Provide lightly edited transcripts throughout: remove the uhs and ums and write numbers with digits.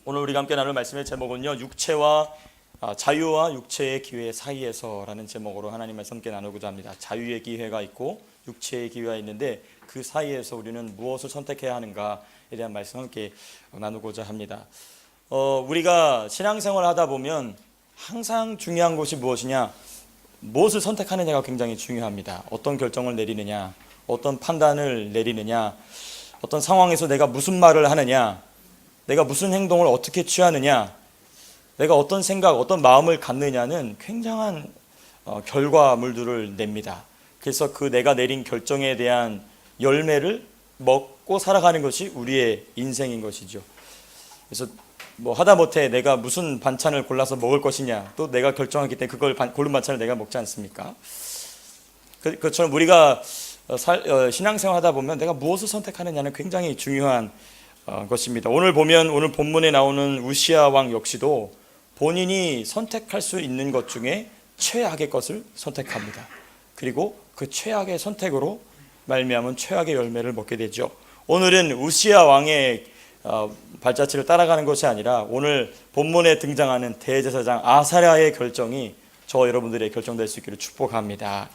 오늘 우리가 함께 나눌 말씀의 제목은요, 자유와 육체의 기회 사이에서라는 제목으로 하나님 말씀 함께 나누고자 합니다. 자유의 기회가 있고 육체의 기회가 있는데 그 사이에서 우리는 무엇을 선택해야 하는가에 대한 말씀 함께 나누고자 합니다. 우리가 신앙생활을 하다 보면 항상 중요한 것이 무엇이냐, 무엇을 선택하느냐가 굉장히 중요합니다. 어떤 결정을 내리느냐, 어떤 판단을 내리느냐, 어떤 상황에서 내가 무슨 말을 하느냐, 내가 무슨 행동을 어떻게 취하느냐, 내가 어떤 생각, 어떤 마음을 갖느냐는 굉장한 결과물들을 냅니다. 그래서 그 내가 내린 결정에 대한 열매를 먹고 살아가는 것이 우리의 인생인 것이죠. 그래서 하다못해 내가 무슨 반찬을 골라서 먹을 것이냐, 또 내가 결정하기 때문에 그걸 고른 반찬을 내가 먹지 않습니까? 그처럼 우리가 신앙생활 하다 보면 내가 무엇을 선택하느냐는 굉장히 중요한 것입니다. 오늘 본문에 나오는 우시야 왕 역시도 본인이 선택할 수 있는 것 중에 최악의 것을 선택합니다. 그리고 그 최악의 선택으로 말미암은 최악의 열매를 먹게 되죠. 오늘은 우시야 왕의 발자취를 따라가는 것이 아니라 오늘 본문에 등장하는 대제사장 아사랴의 결정이 저 여러분들의 결정될 수 있기를 축복합니다.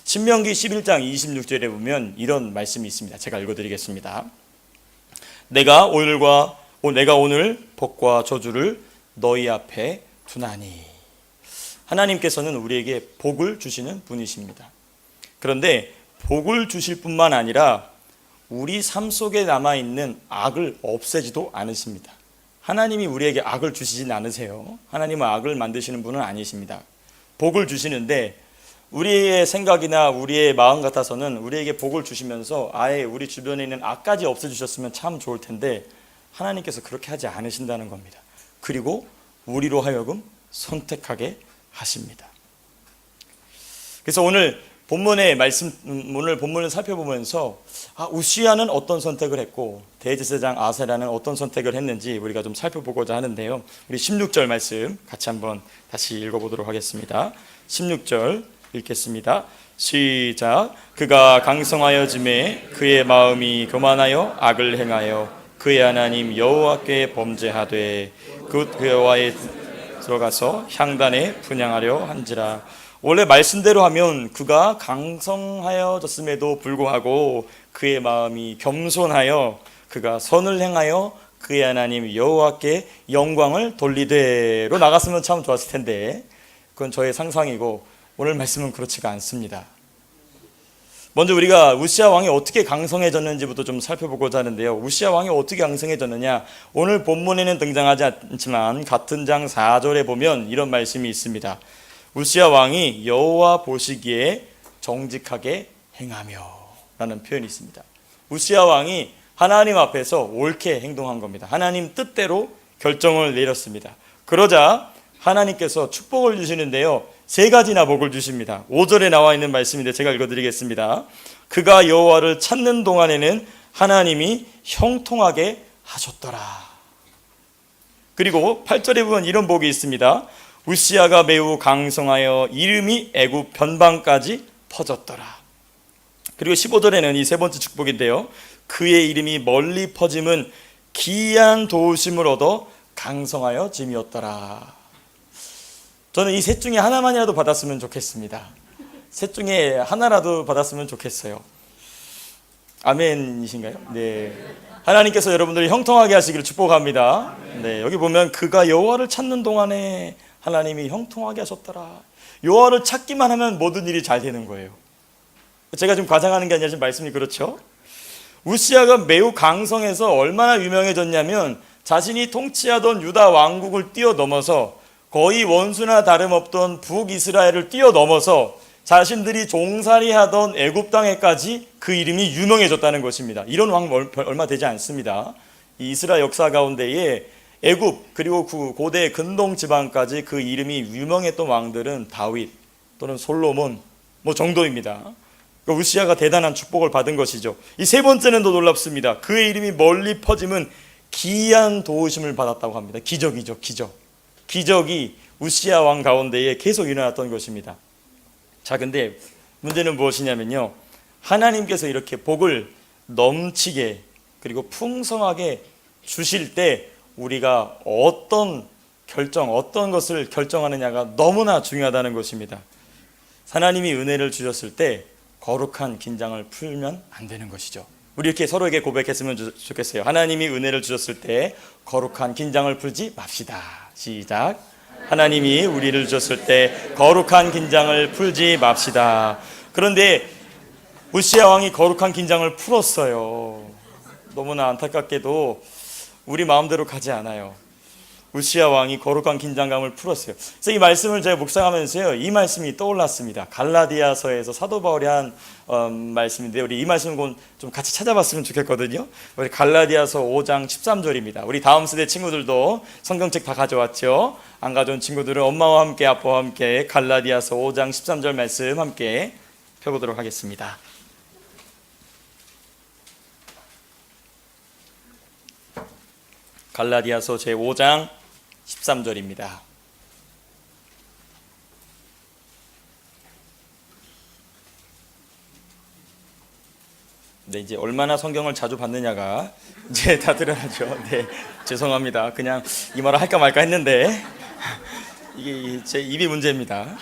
신명기 11장 26절에 보면 이런 말씀이 있습니다. 제가 읽어드리겠습니다. 내가 오늘 복과 저주를 너희 앞에 두나니. 하나님께서는 우리에게 복을 주시는 분이십니다. 그런데 복을 주실 뿐만 아니라 우리 삶 속에 남아있는 악을 없애지도 않으십니다. 하나님이 우리에게 악을 주시진 않으세요. 하나님은 악을 만드시는 분은 아니십니다. 복을 주시는데 우리의 생각이나 우리의 마음 같아서는 우리에게 복을 주시면서 아예 우리 주변에 있는 악까지 없애주셨으면 참 좋을 텐데 하나님께서 그렇게 하지 않으신다는 겁니다. 그리고 우리로 하여금 선택하게 하십니다. 그래서 오늘 본문을 살펴보면서 우시야는 어떤 선택을 했고 대제사장 아사랴는 어떤 선택을 했는지 우리가 좀 살펴보고자 하는데요. 우리 16절 말씀 같이 한번 다시 읽어보도록 하겠습니다. 16절 읽겠습니다. 시작. 그가 강성하여짐에 그의 마음이 교만하여 악을 행하여 그의 하나님 여호와께 범죄하되 그 여호와에 들어가서 향단에 분향하려 한지라. 원래 말씀대로 하면 그가 강성하여졌음에도 불구하고 그의 마음이 겸손하여 그가 선을 행하여 그의 하나님 여호와께 영광을 돌리되로 나갔으면 참 좋았을 텐데 그건 저의 상상이고 오늘 말씀은 그렇지가 않습니다. 먼저 우리가 우시야 왕이 어떻게 강성해졌는지부터 좀 살펴보고자 하는데요. 우시야 왕이 어떻게 강성해졌느냐, 오늘 본문에는 등장하지 않지만 같은 장 4절에 보면 이런 말씀이 있습니다. 우시야 왕이 여호와 보시기에 정직하게 행하며 라는 표현이 있습니다. 우시야 왕이 하나님 앞에서 옳게 행동한 겁니다. 하나님 뜻대로 결정을 내렸습니다. 그러자 하나님께서 축복을 주시는데요, 3가지나 복을 주십니다. 5절에 나와 있는 말씀인데 제가 읽어드리겠습니다. 그가 여호와를 찾는 동안에는 하나님이 형통하게 하셨더라. 그리고 8절에 보면 이런 복이 있습니다. 우시야가 매우 강성하여 이름이 애굽 변방까지 퍼졌더라. 그리고 15절에는 이 3번째 축복인데요, 그의 이름이 멀리 퍼짐은 기이한 도우심을 얻어 강성하여 짐이었더라. 저는 이 셋 중에 하나만이라도 받았으면 좋겠습니다. 셋 중에 하나라도 받았으면 좋겠어요. 아멘이신가요? 네. 하나님께서 여러분들이 형통하게 하시기를 축복합니다. 네, 여기 보면 그가 여호와를 찾는 동안에 하나님이 형통하게 하셨더라. 여호와를 찾기만 하면 모든 일이 잘 되는 거예요. 제가 지금 과장하는 게 아니라 지금 말씀이 그렇죠. 우시야가 매우 강성해서 얼마나 유명해졌냐면 자신이 통치하던 유다 왕국을 뛰어넘어서 거의 원수나 다름없던 북이스라엘을 뛰어넘어서 자신들이 종살이하던 애굽 땅에까지 그 이름이 유명해졌다는 것입니다. 이런 왕 얼마 되지 않습니다. 이 이스라엘 역사 가운데에 애굽 그리고 그 고대 근동 지방까지 그 이름이 유명했던 왕들은 다윗 또는 솔로몬 정도입니다. 우시야가 대단한 축복을 받은 것이죠. 이 3번째는 더 놀랍습니다. 그의 이름이 멀리 퍼짐은 기이한 도우심을 받았다고 합니다. 기적이죠, 기적. 기적이 우시야 왕 가운데에 계속 일어났던 것입니다. 자, 근데 문제는 무엇이냐면요, 하나님께서 이렇게 복을 넘치게 그리고 풍성하게 주실 때 우리가 어떤 것을 결정하느냐가 너무나 중요하다는 것입니다. 하나님이 은혜를 주셨을 때 거룩한 긴장을 풀면 안 되는 것이죠. 우리 이렇게 서로에게 고백했으면 좋겠어요. 하나님이 은혜를 주셨을 때 거룩한 긴장을 풀지 맙시다. 시작. 하나님이 우리를 주셨을 때 거룩한 긴장을 풀지 맙시다. 그런데 우시야 왕이 거룩한 긴장을 풀었어요. 너무나 안타깝게도 우리 마음대로 가지 않아요. 우시야 왕이 거룩한 긴장감을 풀었어요. 그래서 이 말씀을 제가 묵상하면서요, 이 말씀이 떠올랐습니다. 갈라디아서에서 사도 바울이 한 말씀인데, 우리 이 말씀을 좀 같이 찾아봤으면 좋겠거든요. 우리 갈라디아서 5장 13절입니다. 우리 다음 세대 친구들도 성경책 다 가져왔죠? 안 가져온 친구들은 엄마와 함께 아빠와 함께 갈라디아서 5장 13절 말씀 함께 펴보도록 하겠습니다. 갈라디아서 제5장 13절입니다. 네, 이제 얼마나 성경을 자주 봤느냐가 이제 다 드러나죠. 네, 죄송합니다. 그냥 이 말을 할까 말까 했는데 이게 제 입이 문제입니다.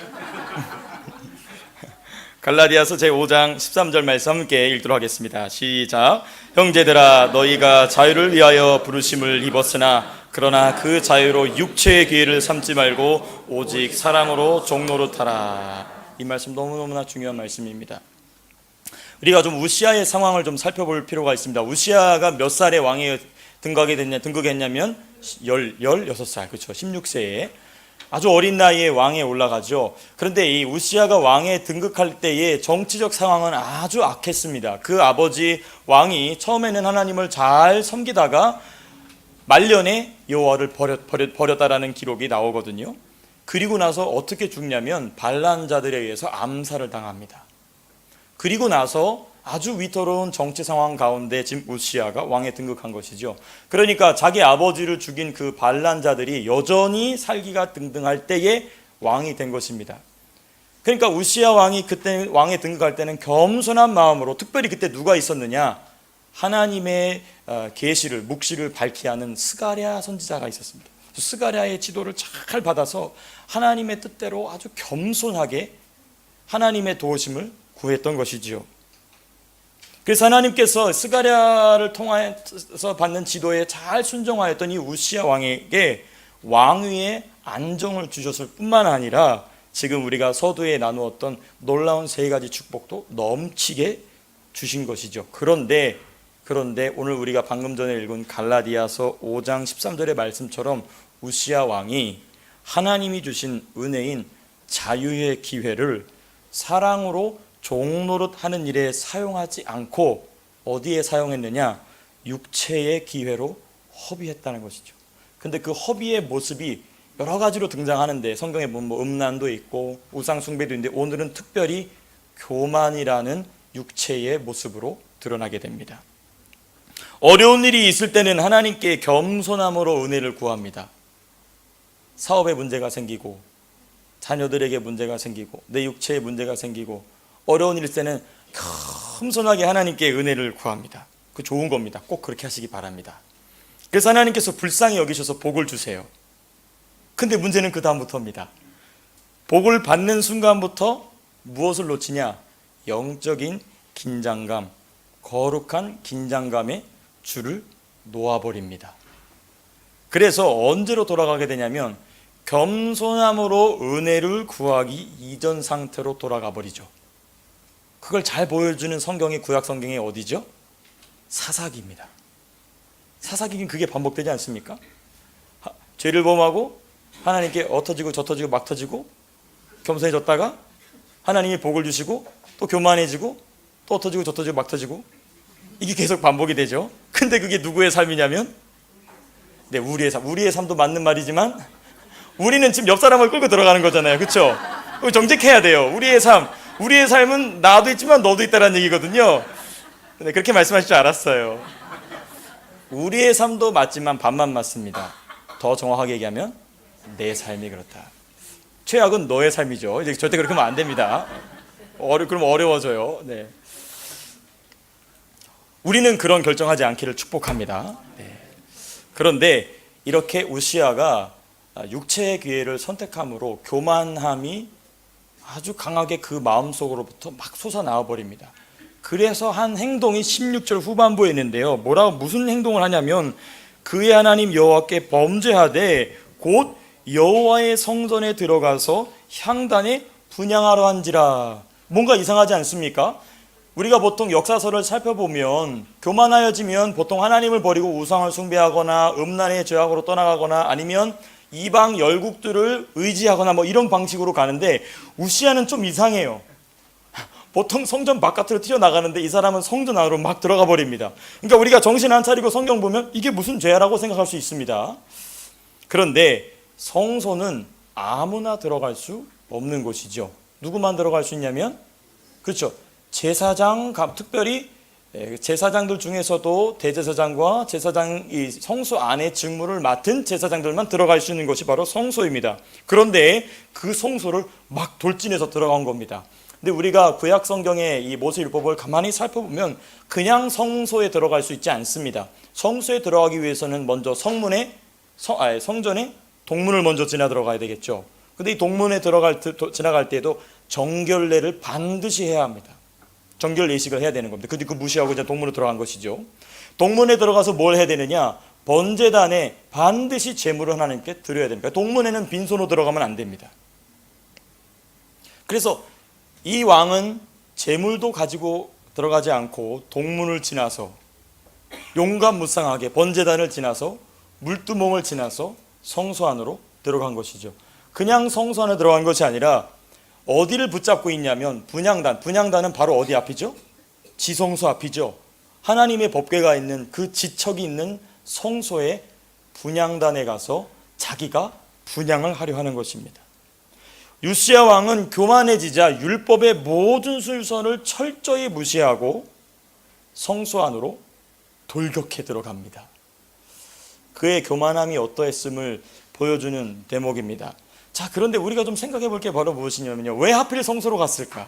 갈라디아서 제5장 13절 말씀 함께 읽도록 하겠습니다. 시작. 형제들아, 너희가 자유를 위하여 부르심을 입었으나 그러나 그 자유로 육체의 기회를 삼지 말고 오직 사랑으로 종노릇하라. 이 말씀 너무너무나 중요한 말씀입니다. 우리가 좀 우시아의 상황을 좀 살펴볼 필요가 있습니다. 우시아가 몇 살에 왕에 등극했냐면 16살, 그렇죠. 16세에 아주 어린 나이에 왕에 올라가죠. 그런데 이 우시아가 왕에 등극할 때의 정치적 상황은 아주 악했습니다. 그 아버지 왕이 처음에는 하나님을 잘 섬기다가 말년에 여호와를 버렸다라는 기록이 나오거든요. 그리고 나서 어떻게 죽냐면 반란자들에 의해서 암살을 당합니다. 그리고 나서 아주 위태로운 정치 상황 가운데 지금 우시아가 왕에 등극한 것이죠. 그러니까 자기 아버지를 죽인 그 반란자들이 여전히 살기가 등등할 때에 왕이 된 것입니다. 그러니까 우시아 왕이 그때 왕에 등극할 때는 겸손한 마음으로, 특별히 그때 누가 있었느냐, 하나님의 계시를, 묵시를 밝히 하는 스가랴 선지자가 있었습니다. 스가랴의 지도를 잘 받아서 하나님의 뜻대로 아주 겸손하게 하나님의 도우심을 구했던 것이지요. 그래서 하나님께서 스가랴를 통해서 받는 지도에 잘 순종하였던 이 우시아 왕에게 왕위의 안정을 주셨을 뿐만 아니라 지금 우리가 서두에 나누었던 놀라운 세 가지 축복도 넘치게 주신 것이죠. 그런데 오늘 우리가 방금 전에 읽은 갈라디아서 5장 13절의 말씀처럼 우시아 왕이 하나님이 주신 은혜인 자유의 기회를 사랑으로 종노릇하는 일에 사용하지 않고 어디에 사용했느냐? 육체의 기회로 허비했다는 것이죠. 근데 그 허비의 모습이 여러 가지로 등장하는데 성경에 보면 음란도 있고 우상 숭배도 있는데 오늘은 특별히 교만이라는 육체의 모습으로 드러나게 됩니다. 어려운 일이 있을 때는 하나님께 겸손함으로 은혜를 구합니다. 사업에 문제가 생기고 자녀들에게 문제가 생기고 내 육체에 문제가 생기고 어려운 일 때는 겸손하게 하나님께 은혜를 구합니다. 그 좋은 겁니다. 꼭 그렇게 하시기 바랍니다. 그래서 하나님께서 불쌍히 여기셔서 복을 주세요. 근데 문제는 그 다음부터입니다. 복을 받는 순간부터 무엇을 놓치냐? 영적인 긴장감, 거룩한 긴장감의 줄을 놓아버립니다. 그래서 언제로 돌아가게 되냐면 겸손함으로 은혜를 구하기 이전 상태로 돌아가 버리죠. 그걸 잘 보여주는 성경이 구약 성경이 어디죠? 사사기입니다. 사사기는 그게 반복되지 않습니까? 죄를 범하고 하나님께 엎어지고 젖어지고 막 터지고 겸손해졌다가 하나님이 복을 주시고 또 교만해지고 또 엎어지고 젖어지고 막 터지고 이게 계속 반복이 되죠. 근데 그게 누구의 삶이냐면 네, 우리의 삶. 우리의 삶도 맞는 말이지만 우리는 지금 옆 사람을 끌고 들어가는 거잖아요. 그렇죠? 정직해야 돼요. 우리의 삶은 나도 있지만 너도 있다는 얘기거든요. 네, 그렇게 말씀하실 줄 알았어요. 우리의 삶도 맞지만 반만 맞습니다. 더 정확하게 얘기하면 내 삶이 그렇다. 최악은 너의 삶이죠. 이제 절대 그렇게 하면 안 됩니다. 그럼 어려워져요. 네. 우리는 그런 결정하지 않기를 축복합니다. 네. 그런데 이렇게 우시아가 육체의 기회를 선택함으로 교만함이 아주 강하게 그 마음속으로부터 막 솟아나와 버립니다. 그래서 한 행동이 16절 후반부에 있는데요. 무슨 행동을 하냐면 그의 하나님 여호와께 범죄하되 곧 여호와의 성전에 들어가서 향단에 분향하려 한지라. 뭔가 이상하지 않습니까? 우리가 보통 역사서를 살펴보면 교만하여지면 보통 하나님을 버리고 우상을 숭배하거나 음란의 죄악으로 떠나가거나 아니면 이방 열국들을 의지하거나 뭐 이런 방식으로 가는데 우시아는 좀 이상해요. 보통 성전 바깥으로 튀어나가는데 이 사람은 성전 안으로 막 들어가 버립니다. 그러니까 우리가 정신 안 차리고 성경 보면 이게 무슨 죄라고 생각할 수 있습니다. 그런데 성소는 아무나 들어갈 수 없는 곳이죠. 누구만 들어갈 수 있냐면, 그렇죠, 제사장, 특별히 제사장들 중에서도 대제사장과 제사장, 이 성소 안에 직무를 맡은 제사장들만 들어갈 수 있는 것이 바로 성소입니다. 그런데 그 성소를 막 돌진해서 들어간 겁니다. 근데 우리가 구약 성경의 이 모세율법을 가만히 살펴보면 그냥 성소에 들어갈 수 있지 않습니다. 성소에 들어가기 위해서는 먼저 성전에 동문을 먼저 지나 들어가야 되겠죠. 근데 이 동문에 지나갈 때도 정결례를 반드시 해야 합니다. 정결 예식을 해야 되는 겁니다. 근데 그 무시하고 이제 동문으로 들어간 것이죠. 동문에 들어가서 뭘 해야 되느냐? 번제단에 반드시 제물을 하나님께 드려야 됩니다. 동문에는 빈손으로 들어가면 안 됩니다. 그래서 이 왕은 제물도 가지고 들어가지 않고 동문을 지나서 용감무쌍하게 번제단을 지나서 물두멍을 지나서 성소 안으로 들어간 것이죠. 그냥 성소 안에 들어간 것이 아니라 어디를 붙잡고 있냐면 분향단은 바로 어디 앞이죠? 지성소 앞이죠. 하나님의 법궤가 있는 그 지척이 있는 성소의 분향단에 가서 자기가 분향을 하려 하는 것입니다. 우시아 왕은 교만해지자 율법의 모든 순서를 철저히 무시하고 성소 안으로 돌격해 들어갑니다. 그의 교만함이 어떠했음을 보여주는 대목입니다. 자, 그런데 우리가 좀 생각해 볼 게 바로 무엇이냐면요, 왜 하필 성소로 갔을까?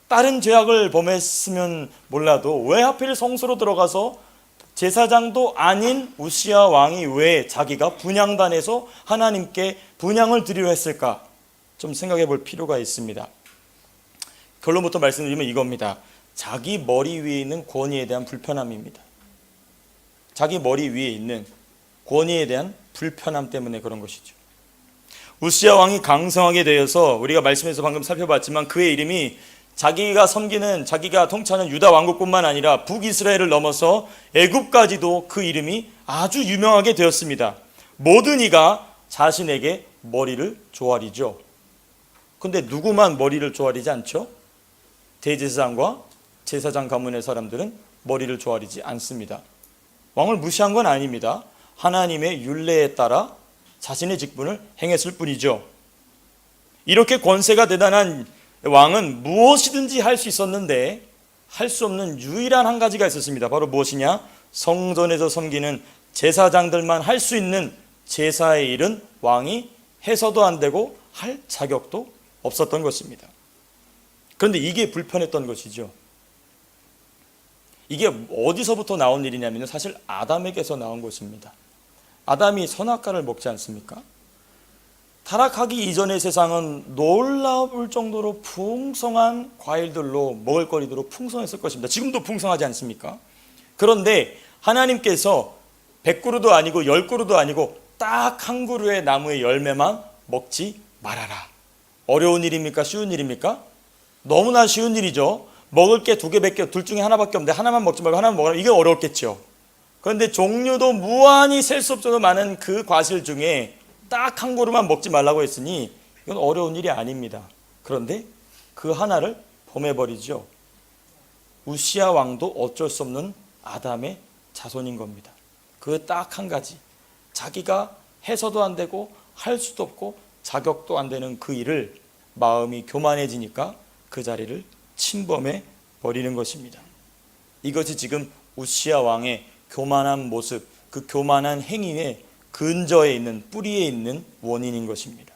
다른 죄악을 범했으면 몰라도 왜 하필 성소로 들어가서 제사장도 아닌 우시아 왕이 왜 자기가 분향단에서 하나님께 분향을 드리려 했을까? 좀 생각해 볼 필요가 있습니다. 결론부터 말씀드리면 이겁니다. 자기 머리 위에 있는 권위에 대한 불편함입니다. 자기 머리 위에 있는 권위에 대한 불편함 때문에 그런 것이죠. 우시아 왕이 강성하게 되어서 우리가 말씀에서 방금 살펴봤지만 그의 이름이 자기가 통치하는 유다 왕국뿐만 아니라 북이스라엘을 넘어서 애굽까지도 그 이름이 아주 유명하게 되었습니다. 모든 이가 자신에게 머리를 조아리죠. 근데 누구만 머리를 조아리지 않죠? 대제사장과 제사장 가문의 사람들은 머리를 조아리지 않습니다. 왕을 무시한 건 아닙니다. 하나님의 율례에 따라 자신의 직분을 행했을 뿐이죠. 이렇게 권세가 대단한 왕은 무엇이든지 할 수 있었는데 할 수 없는 유일한 한 가지가 있었습니다. 바로 무엇이냐? 성전에서 섬기는 제사장들만 할 수 있는 제사의 일은 왕이 해서도 안 되고 할 자격도 없었던 것입니다. 그런데 이게 불편했던 것이죠. 이게 어디서부터 나온 일이냐면 사실 아담에게서 나온 것입니다. 아담이 선악과를 먹지 않습니까? 타락하기 이전의 세상은 놀라울 정도로 풍성한 과일들로 먹을거리로 풍성했을 것입니다. 지금도 풍성하지 않습니까? 그런데 하나님께서 100그루도 아니고 10그루도 아니고 딱 한 그루의 나무의 열매만 먹지 말아라. 어려운 일입니까? 쉬운 일입니까? 너무나 쉬운 일이죠. 먹을 게 2개, 둘 중에 하나밖에 없는데 하나만 먹지 말고 하나만 먹으라. 이게 어렵겠죠. 그런데 종류도 무한히 셀 수 없도록 많은 그 과실 중에 딱 한 그루만 먹지 말라고 했으니 이건 어려운 일이 아닙니다. 그런데 그 하나를 범해버리죠. 우시아 왕도 어쩔 수 없는 아담의 자손인 겁니다. 그 딱 한 가지, 자기가 해서도 안 되고 할 수도 없고 자격도 안 되는 그 일을 마음이 교만해지니까 그 자리를 침범해 버리는 것입니다. 이것이 지금 우시아 왕의 교만한 모습, 그 교만한 행위의 근저에 있는, 뿌리에 있는 원인인 것입니다.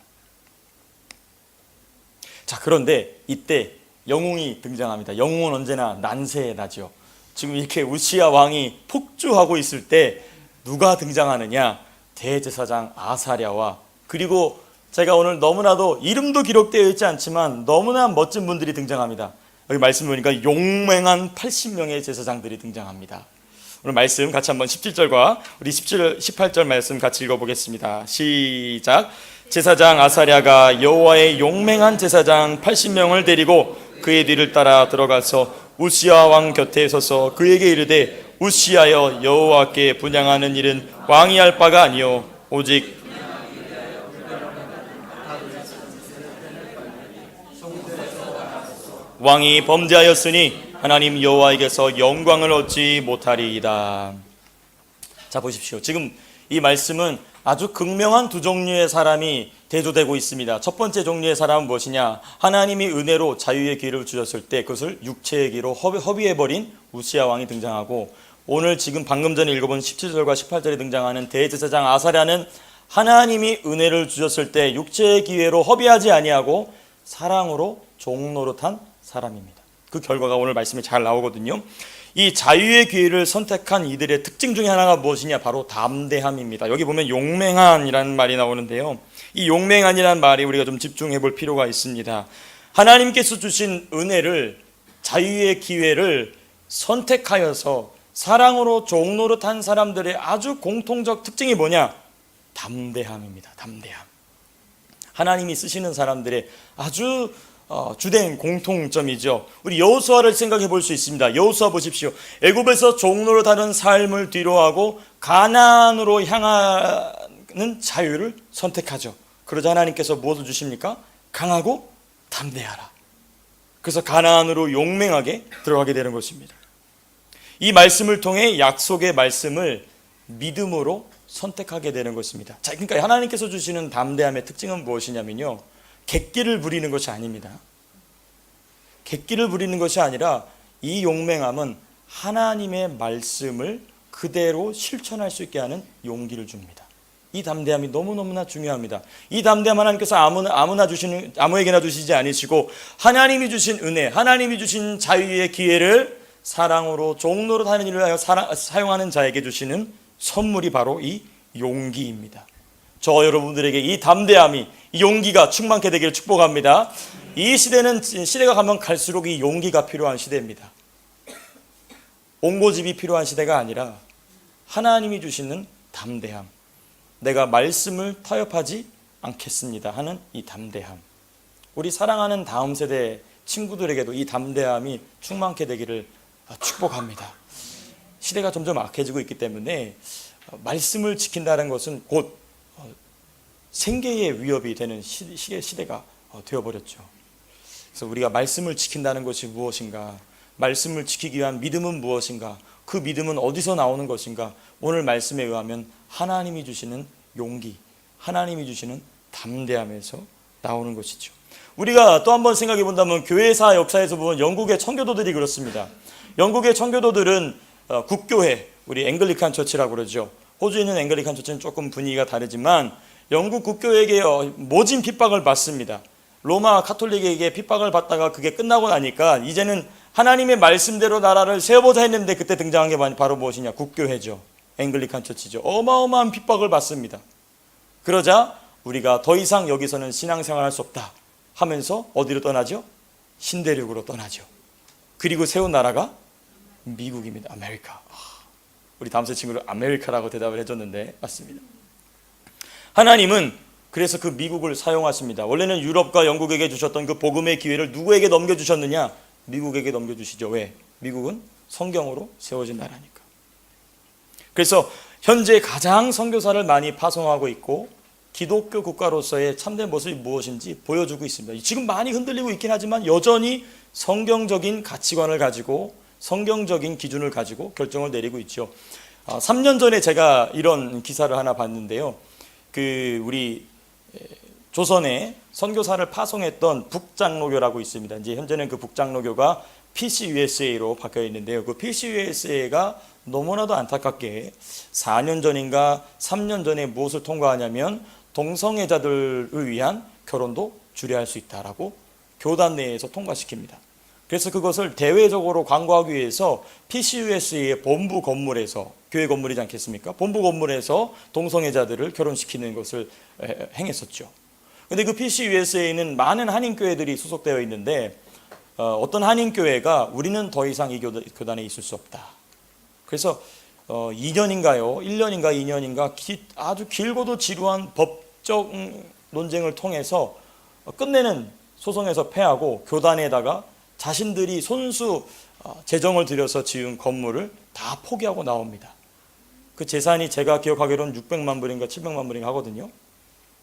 자, 그런데 이때 영웅이 등장합니다. 영웅은 언제나 난세에 나죠. 지금 이렇게 우시아 왕이 폭주하고 있을 때 누가 등장하느냐? 대제사장 아사랴와 그리고 제가 오늘 너무나도 이름도 기록되어 있지 않지만 너무나 멋진 분들이 등장합니다. 여기 말씀 보니까 용맹한 80명의 제사장들이 등장합니다. 오늘 말씀 같이 한번 17절과 우리 18절 말씀 같이 읽어보겠습니다. 시작. 제사장 아사랴가 여호와의 용맹한 제사장 80명을 데리고 그의 뒤를 따라 들어가서 우시야 왕 곁에 서서 그에게 이르되 우시하여 여호와께 분향하는 일은 왕이 할 바가 아니요 오직 왕이 범죄하였으니 하나님 여호와에게서 영광을 얻지 못하리이다. 자, 보십시오. 지금 이 말씀은 아주 극명한 두 종류의 사람이 대조되고 있습니다. 첫 번째 종류의 사람은 무엇이냐? 하나님이 은혜로 자유의 기회를 주셨을 때 그것을 육체의 기로 허비해버린 우시야 왕이 등장하고, 오늘 지금 방금 전에 읽어본 17절과 18절에 등장하는 대제사장 아사랴는 하나님이 은혜를 주셨을 때 육체의 기회로 허비하지 아니하고 사랑으로 종노릇한 사람입니다. 그 결과가 오늘 말씀에 잘 나오거든요. 이 자유의 기회를 선택한 이들의 특징 중에 하나가 무엇이냐? 바로 담대함입니다. 여기 보면 용맹한이라는 말이 나오는데요. 이 용맹한이라는 말이 우리가 좀 집중해 볼 필요가 있습니다. 하나님께서 주신 은혜를, 자유의 기회를 선택하여서 사랑으로 종노릇한 사람들의 아주 공통적 특징이 뭐냐? 담대함입니다. 담대함. 하나님이 쓰시는 사람들의 아주 주된 공통점이죠. 우리 여호수아를 생각해 볼 수 있습니다. 여호수아 보십시오. 애굽에서 종노릇하는 삶을 뒤로하고 가나안으로 향하는 자유를 선택하죠. 그러자 하나님께서 무엇을 주십니까? 강하고 담대하라. 그래서 가나안으로 용맹하게 들어가게 되는 것입니다. 이 말씀을 통해 약속의 말씀을 믿음으로 선택하게 되는 것입니다. 자, 그러니까 하나님께서 주시는 담대함의 특징은 무엇이냐면요, 객기를 부리는 것이 아닙니다. 객기를 부리는 것이 아니라 이 용맹함은 하나님의 말씀을 그대로 실천할 수 있게 하는 용기를 줍니다. 이 담대함이 너무너무나 중요합니다. 이 담대함 하나님께서 아무에게나 주시지 않으시고 하나님이 주신 은혜, 하나님이 주신 자유의 기회를 사랑으로 종노릇하는 일을 하여 사용하는 자에게 주시는 선물이 바로 이 용기입니다. 저 여러분들에게 이 담대함이, 이 용기가 충만케 되기를 축복합니다. 이 시대는 시대가 가면 갈수록 이 용기가 필요한 시대입니다. 옹고집이 필요한 시대가 아니라 하나님이 주시는 담대함, 내가 말씀을 타협하지 않겠습니다 하는 이 담대함, 우리 사랑하는 다음 세대 친구들에게도 이 담대함이 충만케 되기를 축복합니다. 시대가 점점 악해지고 있기 때문에 말씀을 지킨다는 것은 곧 생계의 위협이 되는 시대가 되어버렸죠. 그래서 우리가 말씀을 지킨다는 것이 무엇인가, 말씀을 지키기 위한 믿음은 무엇인가, 그 믿음은 어디서 나오는 것인가, 오늘 말씀에 의하면 하나님이 주시는 용기, 하나님이 주시는 담대함에서 나오는 것이죠. 우리가 또 한번 생각해 본다면 교회사 역사에서 보면 영국의 청교도들이 그렇습니다. 영국의 청교도들은 국교회, 우리 앵글리칸 처치라고 그러죠. 호주에 있는 앵글리칸 처치는 조금 분위기가 다르지만 영국 국교회에게 모진 핍박을 받습니다. 로마 카톨릭에게 핍박을 받다가 그게 끝나고 나니까 이제는 하나님의 말씀대로 나라를 세워보자 했는데 그때 등장한 게 바로 무엇이냐? 국교회죠. 앵글리칸 처치죠. 어마어마한 핍박을 받습니다. 그러자 우리가 더 이상 여기서는 신앙생활할 수 없다 하면서 어디로 떠나죠? 신대륙으로 떠나죠. 그리고 세운 나라가 미국입니다. 아메리카. 우리 다음 세 친구를 아메리카라고 대답을 해줬는데 맞습니다. 하나님은 그래서 그 미국을 사용하십니다. 원래는 유럽과 영국에게 주셨던 그 복음의 기회를 누구에게 넘겨주셨느냐? 미국에게 넘겨주시죠. 왜? 미국은 성경으로 세워진 나라니까. 그래서 현재 가장 선교사를 많이 파송하고 있고 기독교 국가로서의 참된 모습이 무엇인지 보여주고 있습니다. 지금 많이 흔들리고 있긴 하지만 여전히 성경적인 가치관을 가지고 성경적인 기준을 가지고 결정을 내리고 있죠. 3년 전에 제가 이런 기사를 하나 봤는데요. 우리 조선에 선교사를 파송했던 북장로교라고 있습니다. 이제 현재는 그 북장로교가 PCUSA로 바뀌어 있는데요. 그 PCUSA가 너무나도 안타깝게 4년 전인가 3년 전에 무엇을 통과하냐면 동성애자들을 위한 결혼도 주례할 수 있다라고 교단 내에서 통과시킵니다. 그래서 그것을 대외적으로 광고하기 위해서 PCUSA의 본부 건물에서 교회 건물이지 않겠습니까? 본부 건물에서 동성애자들을 결혼시키는 것을 행했었죠. 근데 그 PCUSA에는 많은 한인교회들이 소속되어 있는데 어떤 한인교회가 우리는 더 이상 이 교단에 있을 수 없다. 그래서 2년인가요? 1년인가 2년인가 아주 길고도 지루한 법적 논쟁을 통해서 끝내는 소송에서 패하고 교단에다가 자신들이 손수 재정을 들여서 지은 건물을 다 포기하고 나옵니다. 그 재산이 제가 기억하기로는 600만 불인가 700만 불인가 하거든요.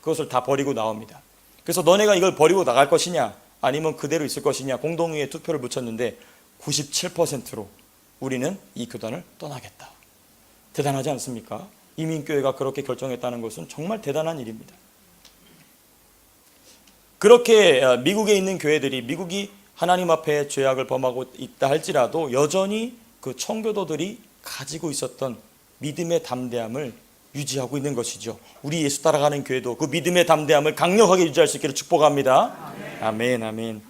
그것을 다 버리고 나옵니다. 그래서 너네가 이걸 버리고 나갈 것이냐 아니면 그대로 있을 것이냐 공동의회 투표를 붙였는데 97%로 우리는 이 교단을 떠나겠다. 대단하지 않습니까? 이민교회가 그렇게 결정했다는 것은 정말 대단한 일입니다. 그렇게 미국에 있는 교회들이 미국이 하나님 앞에 죄악을 범하고 있다 할지라도 여전히 그 청교도들이 가지고 있었던 믿음의 담대함을 유지하고 있는 것이죠. 우리 예수 따라가는 교회도 그 믿음의 담대함을 강력하게 유지할 수 있기를 축복합니다. 아멘, 아멘.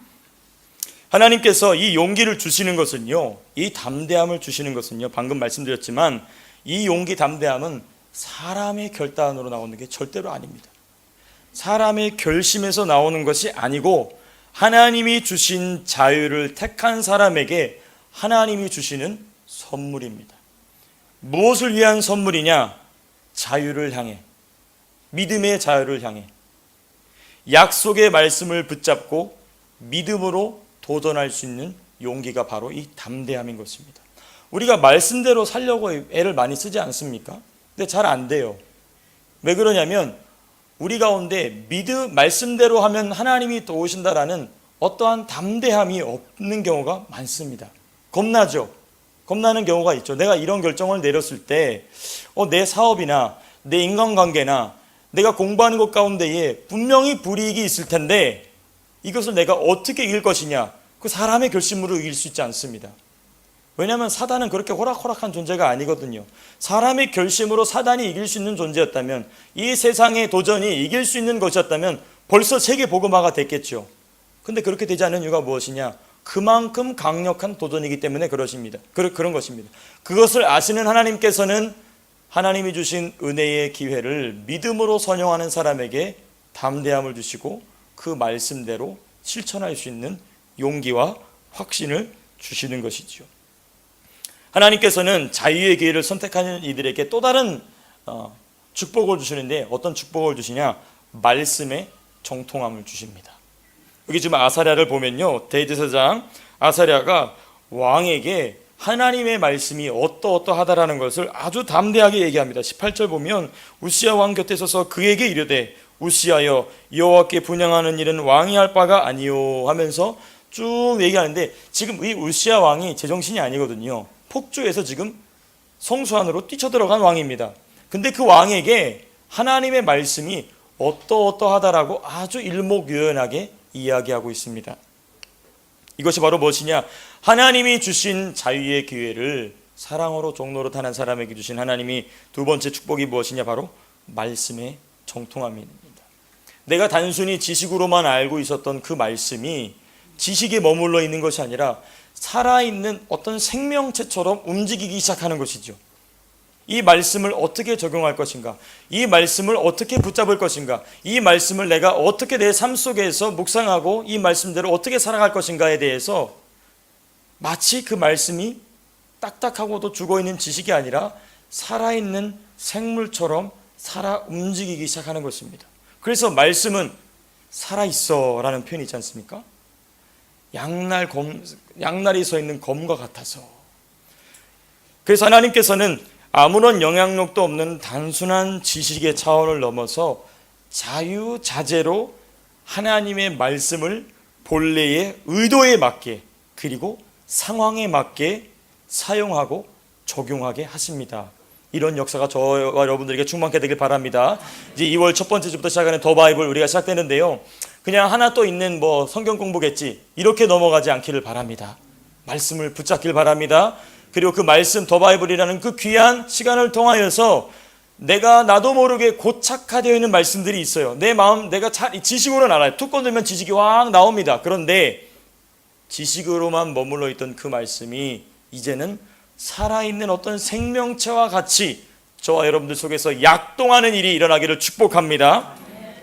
하나님께서 이 용기를 주시는 것은요, 이 담대함을 주시는 것은요, 방금 말씀드렸지만 이 용기 담대함은 사람의 결단으로 나오는 게 절대로 아닙니다. 사람의 결심에서 나오는 것이 아니고 하나님이 주신 자유를 택한 사람에게 하나님이 주시는 선물입니다. 무엇을 위한 선물이냐? 자유를 향해, 믿음의 자유를 향해 약속의 말씀을 붙잡고 믿음으로 도전할 수 있는 용기가 바로 이 담대함인 것입니다. 우리가 말씀대로 살려고 애를 많이 쓰지 않습니까? 근데 잘 안 돼요. 왜 그러냐면 우리 가운데 말씀대로 하면 하나님이 도우신다라는 어떠한 담대함이 없는 경우가 많습니다. 겁나죠. 겁나는 경우가 있죠. 내가 이런 결정을 내렸을 때 내 사업이나 내 인간관계나 내가 공부하는 것 가운데에 분명히 불이익이 있을 텐데 이것을 내가 어떻게 이길 것이냐, 그 사람의 결심으로 이길 수 있지 않습니다. 왜냐하면 사단은 그렇게 호락호락한 존재가 아니거든요. 사람의 결심으로 사단이 이길 수 있는 존재였다면, 이 세상의 도전이 이길 수 있는 것이었다면 벌써 세계 복음화가 됐겠죠. 근데 그렇게 되지 않는 이유가 무엇이냐? 그만큼 강력한 도전이기 때문에 그런 것입니다. 그것을 아시는 하나님께서는 하나님이 주신 은혜의 기회를 믿음으로 선용하는 사람에게 담대함을 주시고 그 말씀대로 실천할 수 있는 용기와 확신을 주시는 것이죠. 하나님께서는 자유의 기회를 선택하는 이들에게 또 다른 축복을 주시는데 어떤 축복을 주시냐? 말씀의 정통함을 주십니다. 여기 지금 아사랴를 보면요, 대제사장 아사랴가 왕에게 하나님의 말씀이 어떠하다라는 것을 아주 담대하게 얘기합니다. 18절 보면 우시야 왕 곁에 서서 그에게 이르되 우시야여 여호와께 분향하는 일은 왕이 할 바가 아니요 하면서 쭉 얘기하는데 지금 이 우시야 왕이 제정신이 아니거든요. 폭주해서 지금 성수 안으로 뛰쳐들어간 왕입니다. 근데 그 왕에게 하나님의 말씀이 어떠하다라고 아주 일목요연하게 이야기하고 있습니다. 이것이 바로 무엇이냐? 하나님이 주신 자유의 기회를 사랑으로 종로로 타는 사람에게 주신 하나님이 두 번째 축복이 무엇이냐? 바로 말씀의 정통함입니다. 내가 단순히 지식으로만 알고 있었던 그 말씀이 지식에 머물러 있는 것이 아니라 살아있는 어떤 생명체처럼 움직이기 시작하는 것이죠. 이 말씀을 어떻게 적용할 것인가? 이 말씀을 어떻게 붙잡을 것인가? 이 말씀을 내가 어떻게 내 삶 속에서 묵상하고 이 말씀대로 어떻게 살아갈 것인가에 대해서 마치 그 말씀이 딱딱하고도 죽어있는 지식이 아니라 살아있는 생물처럼 살아 움직이기 시작하는 것입니다. 그래서 말씀은 살아있어 라는 표현이 있지 않습니까? 양날이 서 있는 검과 같아서. 그래서 하나님께서는 아무런 영향력도 없는 단순한 지식의 차원을 넘어서 자유자재로 하나님의 말씀을 본래의 의도에 맞게 그리고 상황에 맞게 사용하고 적용하게 하십니다. 이런 역사가 저와 여러분들에게 충만케 되길 바랍니다. 이제 2월 첫 번째 주부터 시작하는 더 바이블 우리가 시작되는데요, 그냥 하나 또 있는 성경 공부겠지 이렇게 넘어가지 않기를 바랍니다. 말씀을 붙잡길 바랍니다. 그리고 그 말씀 더 바이블이라는 그 귀한 시간을 통하여서 나도 모르게 고착화되어 있는 말씀들이 있어요. 내 마음, 내가 지식으로는 알아요. 툭 건들면 지식이 확 나옵니다. 그런데 지식으로만 머물러 있던 그 말씀이 이제는 살아있는 어떤 생명체와 같이 저와 여러분들 속에서 약동하는 일이 일어나기를 축복합니다.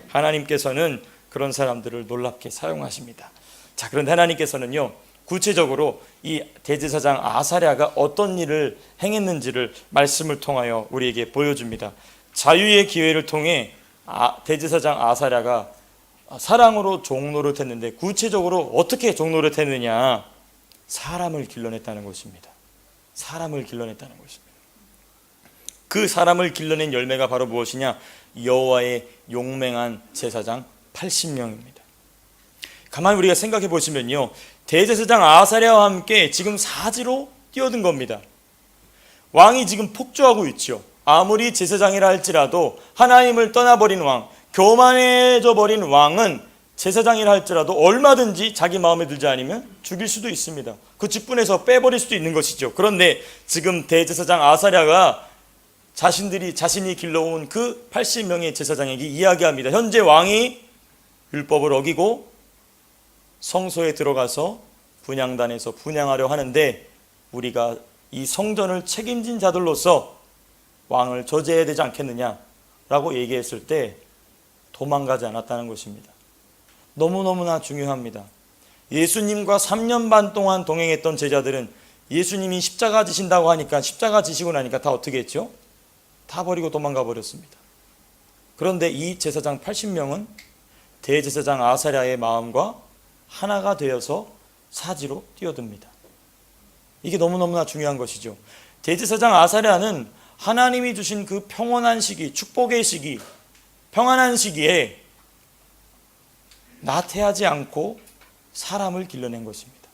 하나님께서는 그런 사람들을 놀랍게 사용하십니다. 자, 그런데 하나님께서는요, 구체적으로 이 대제사장 아사랴가 어떤 일을 행했는지를 말씀을 통하여 우리에게 보여줍니다. 자유의 기회를 통해 대제사장 아사랴가 사랑으로 종노릇 했는데, 구체적으로 어떻게 종노릇 했느냐? 사람을 길러냈다는 것입니다. 사람을 길러냈다는 것입니다. 그 사람을 길러낸 열매가 바로 무엇이냐? 여호와의 용맹한 제사장 80명입니다. 가만히 우리가 생각해 보시면요, 대제사장 아사랴와 함께 지금 사지로 뛰어든 겁니다. 왕이 지금 폭주하고 있죠. 아무리 제사장이라 할지라도 하나님을 떠나버린 왕, 교만해져 버린 왕은 제사장이라 할지라도 얼마든지 자기 마음에 들지 않으면 죽일 수도 있습니다. 그 직분에서 빼버릴 수도 있는 것이죠. 그런데 지금 대제사장 아사랴가 자신이 길러온 그 80명의 제사장에게 이야기합니다. 현재 왕이 율법을 어기고 성소에 들어가서 분향단에서 분향하려 하는데, 우리가 이 성전을 책임진 자들로서 왕을 저지해야 되지 않겠느냐라고 얘기했을 때 도망가지 않았다는 것입니다. 너무너무나 중요합니다. 예수님과 3년 반 동안 동행했던 제자들은 예수님이 십자가 지신다고 하니까, 십자가 지시고 나니까 다 어떻게 했죠? 다 버리고 도망가 버렸습니다. 그런데 이 제사장 80명은 대제사장 아사랴의 마음과 하나가 되어서 사지로 뛰어듭니다. 이게 너무너무나 중요한 것이죠. 대제사장 아사랴는 하나님이 주신 그 평온한 시기, 축복의 시기, 평안한 시기에 나태하지 않고 사람을 길러낸 것입니다.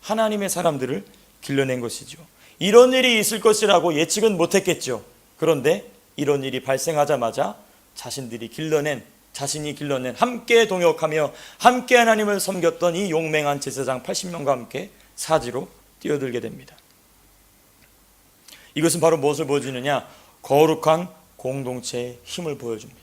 하나님의 사람들을 길러낸 것이죠. 이런 일이 있을 것이라고 예측은 못했겠죠. 그런데 이런 일이 발생하자마자 자신이 길러낸 함께 동역하며 함께 하나님을 섬겼던 이 용맹한 제사장 80명과 함께 사지로 뛰어들게 됩니다. 이것은 바로 무엇을 보여주느냐? 거룩한 공동체의 힘을 보여줍니다.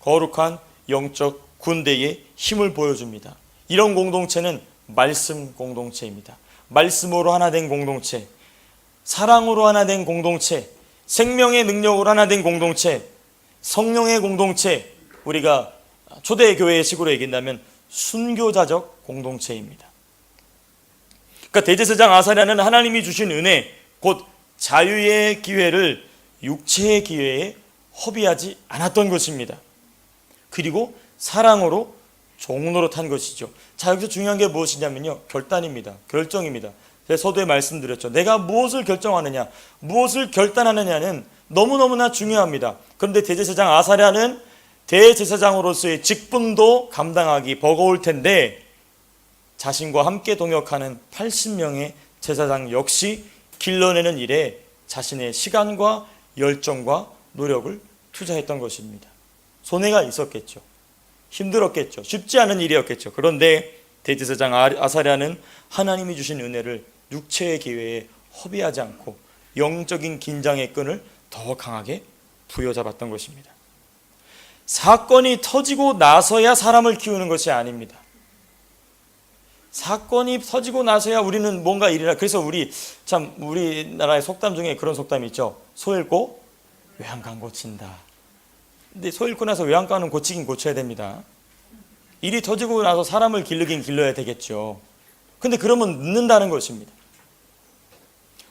거룩한 영적 군대의 힘을 보여줍니다. 이런 공동체는 말씀 공동체입니다. 말씀으로 하나 된 공동체, 사랑으로 하나 된 공동체, 생명의 능력으로 하나 된 공동체, 성령의 공동체, 우리가 초대교회의 식으로 얘기한다면 순교자적 공동체입니다. 그러니까 대제사장 아사랴는 하나님이 주신 은혜, 곧 자유의 기회를 육체의 기회에 허비하지 않았던 것입니다. 그리고 사랑으로 종노릇한 것이죠. 자, 여기서 중요한 게 무엇이냐면요, 결단입니다. 결정입니다. 제가 서두에 말씀드렸죠. 내가 무엇을 결정하느냐, 무엇을 결단하느냐는 너무너무나 중요합니다. 그런데 대제사장 아사랴는 대제사장으로서의 직분도 감당하기 버거울 텐데, 자신과 함께 동역하는 80명의 제사장 역시 길러내는 일에 자신의 시간과 열정과 노력을 투자했던 것입니다. 손해가 있었겠죠. 힘들었겠죠. 쉽지 않은 일이었겠죠. 그런데 대제사장 아사랴는 하나님이 주신 은혜를 육체의 기회에 허비하지 않고 영적인 긴장의 끈을 더 강하게 부여잡았던 것입니다. 사건이 터지고 나서야 사람을 키우는 것이 아닙니다. 사건이 터지고 나서야 우리는 뭔가 일이라. 그래서 우리나라의 속담 중에 그런 속담이 있죠. 소 잃고 외양간 고친다. 근데 소 잃고 나서 외양간은 고치긴 고쳐야 됩니다. 일이 터지고 나서 사람을 길르긴 길러야 되겠죠. 근데 그러면 늦는다는 것입니다.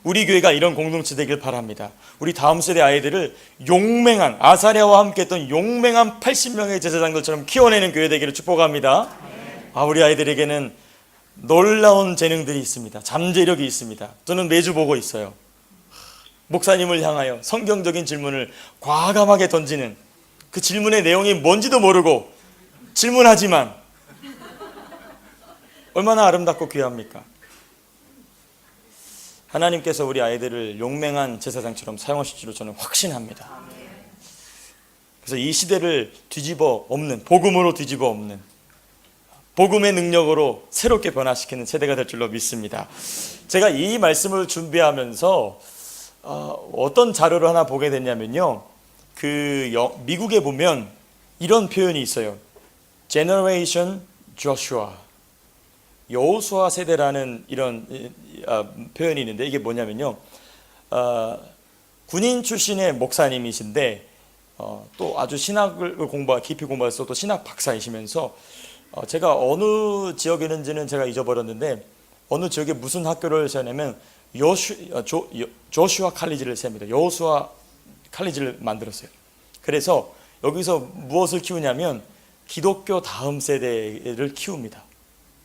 우리 교회가 이런 공동체 되길 바랍니다. 우리 다음 세대 아이들을 용맹한, 아사랴와 함께 했던 용맹한 80명의 제사장들처럼 키워내는 교회 되기를 축복합니다. 우리 아이들에게는 놀라운 재능들이 있습니다. 잠재력이 있습니다. 저는 매주 보고 있어요. 목사님을 향하여 성경적인 질문을 과감하게 던지는, 그 질문의 내용이 뭔지도 모르고 질문하지만 얼마나 아름답고 귀합니까? 하나님께서 우리 아이들을 용맹한 제사장처럼 사용하실 줄로 저는 확신합니다. 그래서 이 시대를 뒤집어 엎는, 복음으로 뒤집어 엎는, 복음의 능력으로 새롭게 변화시키는 세대가 될 줄로 믿습니다. 제가 이 말씀을 준비하면서 어떤 자료를 하나 보게 됐냐면요, 미국에 보면 이런 표현이 있어요. Generation Joshua, 여호수아 세대라는 이런 표현이 있는데, 이게 뭐냐면요, 군인 출신의 목사님이신데 또 아주 신학을 깊이 공부해서 또 신학 박사이시면서 제가 어느 지역에 있는지는 제가 잊어버렸는데 어느 지역에 무슨 학교를 세우냐면 조슈아 칼리지를 세웁니다. 여호수아 칼리지를 만들었어요. 그래서 여기서 무엇을 키우냐면 기독교 다음 세대를 키웁니다.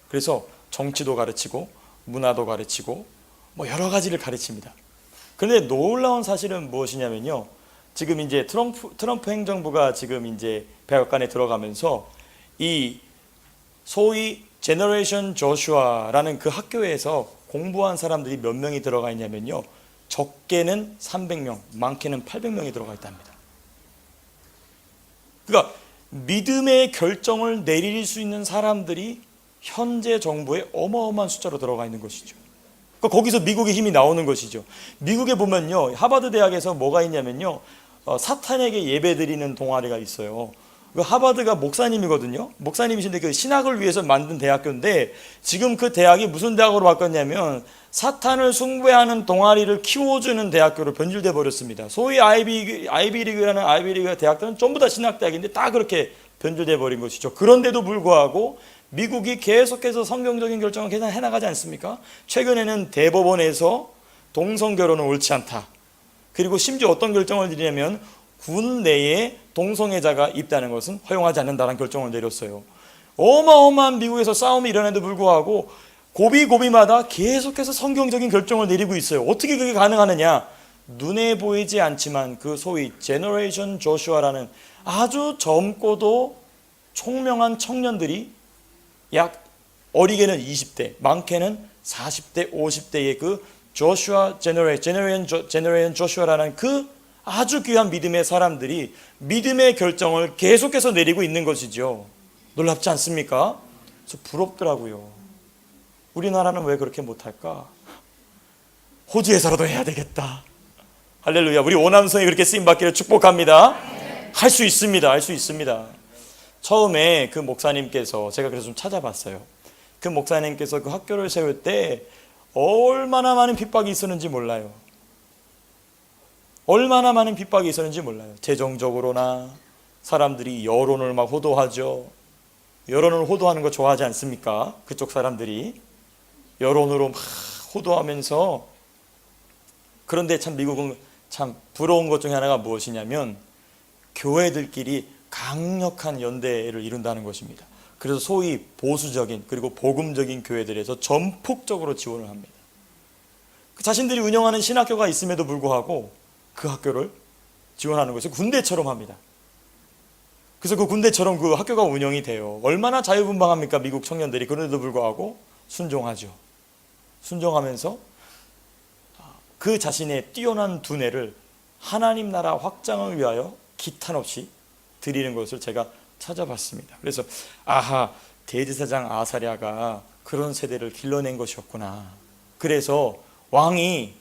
그래서 정치도 가르치고 문화도 가르치고 뭐 여러 가지를 가르칩니다. 그런데 놀라운 사실은 무엇이냐면요. 지금 이제 트럼프 행정부가 지금 이제 백악관에 들어가면서 이 소위 제너레이션 조슈아라는 그 학교에서 공부한 사람들이 몇 명이 들어가 있냐면요. 적게는 300명, 많게는 800명이 들어가 있답니다. 그러니까 믿음의 결정을 내릴 수 있는 사람들이 현재 정부에 어마어마한 숫자로 들어가 있는 것이죠. 그러니까 거기서 미국의 힘이 나오는 것이죠. 미국에 보면요, 하버드 대학에서 뭐가 있냐면요, 사탄에게 예배드리는 동아리가 있어요. 그 하버드가 목사님이거든요. 목사님이신데 그 신학을 위해서 만든 대학교인데 지금 그 대학이 무슨 대학으로 바뀌었냐면 사탄을 숭배하는 동아리를 키워주는 대학교로 변질돼 버렸습니다. 소위 아이비리그라는 아이비리그 대학들은 전부 다 신학대학인데 다 그렇게 변질돼 버린 것이죠. 그런데도 불구하고 미국이 계속해서 성경적인 결정을 계속 해나가지 않습니까? 최근에는 대법원에서 동성결혼은 옳지 않다. 그리고 심지어 어떤 결정을 내리냐면 군 내에 동성애자가 있다는 것은 허용하지 않는다는 결정을 내렸어요. 어마어마한 미국에서 싸움이 일어나도 불구하고 고비고비마다 계속해서 성경적인 결정을 내리고 있어요. 어떻게 그게 가능하느냐? 눈에 보이지 않지만 그 소위 제너레이션 조슈아라는 아주 젊고도 총명한 청년들이 약 어리게는 20대, 많게는 40대, 50대의 그 제너레이션 조슈아라는 그 아주 귀한 믿음의 사람들이 믿음의 결정을 계속해서 내리고 있는 것이죠. 놀랍지 않습니까? 그래서 부럽더라고요. 우리나라는 왜 그렇게 못할까? 호주에서라도 해야 되겠다. 할렐루야. 우리 오남성이 그렇게 쓰임받기를 축복합니다. 할 수 있습니다. 할 수 있습니다. 처음에 그 목사님께서 제가 그래서 좀 찾아봤어요. 그 목사님께서 그 학교를 세울 때 얼마나 많은 핍박이 있었는지 몰라요. 얼마나 많은 핍박이 있었는지 몰라요. 재정적으로나 사람들이 여론을 막 호도하죠. 여론을 호도하는 거 좋아하지 않습니까? 그쪽 사람들이 여론으로 막 호도하면서. 그런데 참 미국은 참 부러운 것 중에 하나가 무엇이냐면 교회들끼리 강력한 연대를 이룬다는 것입니다. 그래서 소위 보수적인 그리고 복음적인 교회들에서 전폭적으로 지원을 합니다. 자신들이 운영하는 신학교가 있음에도 불구하고 그 학교를 지원하는 것을 군대처럼 합니다. 그래서 그 군대처럼 그 학교가 운영이 돼요. 얼마나 자유분방합니까? 미국 청년들이. 그런데도 불구하고 순종하죠. 순종하면서 그 자신의 뛰어난 두뇌를 하나님 나라 확장을 위하여 기탄 없이 드리는 것을 제가 찾아봤습니다. 그래서 아하, 대제사장 아사랴가 그런 세대를 길러낸 것이었구나. 그래서 왕이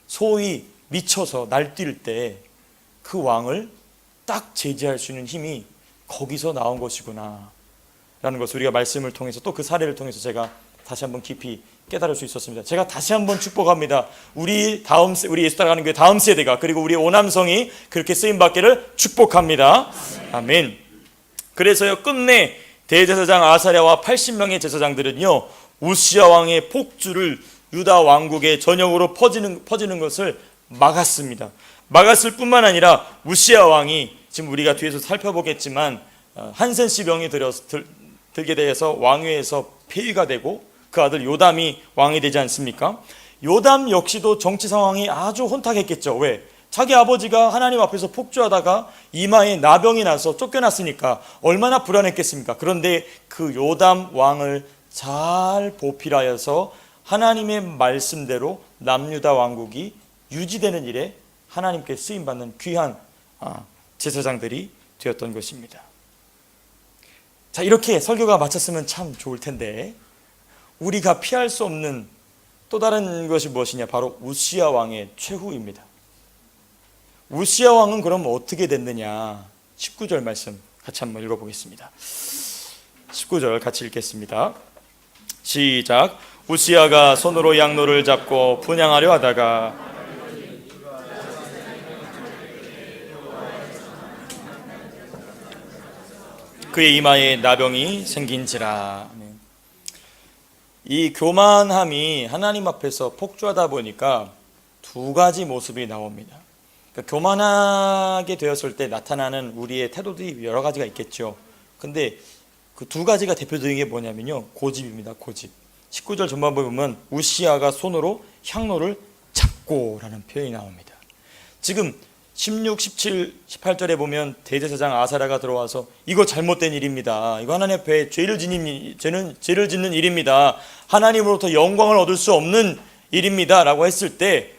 소위 미쳐서 날뛸 때 그 왕을 딱 제지할 수 있는 힘이 거기서 나온 것이구나 라는 것을 우리가 말씀을 통해서 또 그 사례를 통해서 제가 다시 한번 깊이 깨달을 수 있었습니다. 제가 다시 한번 축복합니다. 우리 예수 따라가는 교회 다음 세대가 그리고 우리 오남성이 그렇게 쓰임받기를 축복합니다. 아멘. 그래서요, 끝내 대제사장 아사랴와 80명의 제사장들은요, 우시야 왕의 폭주를 유다 왕국의 전역으로 퍼지는 것을 막았습니다. 막았을 뿐만 아니라 우시야 왕이 지금 우리가 뒤에서 살펴보겠지만 한센씨 병이 들게 되어서 왕위에서 폐위가 되고 그 아들 요담이 왕이 되지 않습니까? 요담 역시도 정치 상황이 아주 혼탁했겠죠. 왜? 자기 아버지가 하나님 앞에서 폭주하다가 이마에 나병이 나서 쫓겨났으니까 얼마나 불안했겠습니까? 그런데 그 요담 왕을 잘 보필하여서 하나님의 말씀대로 남유다 왕국이 유지되는 일에 하나님께 쓰임받는 귀한 제사장들이 되었던 것입니다. 자, 이렇게 설교가 마쳤으면 참 좋을 텐데 우리가 피할 수 없는 또 다른 것이 무엇이냐? 바로 우시야 왕의 최후입니다. 우시야 왕은 그럼 어떻게 됐느냐? 19절 말씀 같이 한번 읽어보겠습니다. 19절 같이 읽겠습니다. 시작. 우시야가 손으로 양노를 잡고 분향하려 하다가 그의 이마에 나병이 생긴지라. 이 교만함이 하나님 앞에서 폭주하다 보니까 두 가지 모습이 나옵니다. 그러니까 교만하게 되었을 때 나타나는 우리의 태도들이 여러 가지가 있겠죠. 근데 그 두 가지가 대표적인 게 뭐냐면요, 고집입니다. 고집. 19절 전반부에 보면 우시아가 손으로 향로를 잡고라는 표현이 나옵니다. 지금 16, 17, 18절에 보면 대제사장 아사랴가 들어와서 이거 잘못된 일입니다. 이거 하나님 앞에 죄를 짓는 일입니다. 하나님으로부터 영광을 얻을 수 없는 일입니다 라고 했을 때